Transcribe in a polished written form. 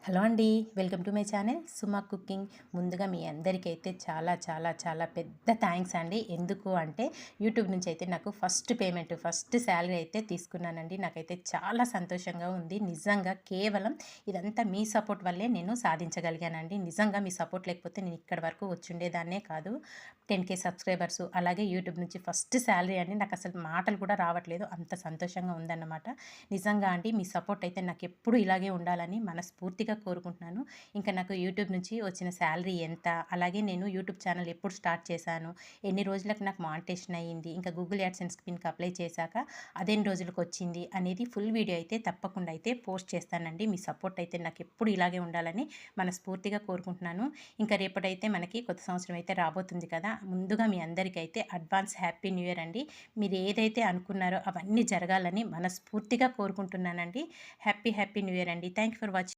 Hello అండి, welcome to my channel Suma cooking. ముందుగా మీ అందరికైతే చాలా చాలా చాలా పెద్ద థ్యాంక్స్ అండి. ఎందుకు అంటే యూట్యూబ్ నుంచి అయితే నాకు ఫస్ట్ శాలరీ అయితే తీసుకున్నానండి. నాకైతే చాలా సంతోషంగా ఉంది. నిజంగా కేవలం ఇదంతా మీ సపోర్ట్ వల్లే నేను సాధించగలిగానండి. నిజంగా మీ సపోర్ట్ లేకపోతే నేను ఇక్కడి వరకు వచ్చుండేదాన్నే కాదు. 10K సబ్స్క్రైబర్స్, అలాగే యూట్యూబ్ నుంచి ఫస్ట్ శాలరీ అండి. నాకు అసలు మాటలు కూడా రావట్లేదు, అంత సంతోషంగా ఉందన్నమాట. నిజంగా అండి, మీ సపోర్ట్ అయితే నాకు ఎప్పుడు ఇలాగే ఉండాలని మనస్ఫూర్తిగా కోరుకుంటున్నాను. ఇంకా నాకు యూట్యూబ్ నుంచి వచ్చిన శాలరీ ఎంత, అలాగే నేను యూట్యూబ్ ఛానల్ ఎప్పుడు స్టార్ట్ చేశాను, ఎన్ని రోజులకు నాకు మానిటేషన్ అయ్యింది, ఇంకా గూగుల్ యాడ్సెన్స్ పిన్కి అప్లై చేశాక అదెన్ని రోజులకు వచ్చింది అనేది ఫుల్ వీడియో అయితే తప్పకుండా అయితే పోస్ట్ చేస్తానండి. మీ సపోర్ట్ అయితే నాకు ఎప్పుడు ఇలాగే ఉండాలని మనస్ఫూర్తిగా కోరుకుంటున్నాను. ఇంకా రేపటైతే మనకి కొత్త సంవత్సరం అయితే రాబోతుంది కదా. ముందుగా మీ అందరికైతే అడ్వాన్స్ హ్యాపీ న్యూ ఇయర్ అండి. మీరు ఏదైతే అనుకున్నారో అవన్నీ జరగాలని మనస్ఫూర్తిగా కోరుకుంటున్నానండి. హ్యాపీ న్యూ ఇయర్ అండి. Thank you for watching.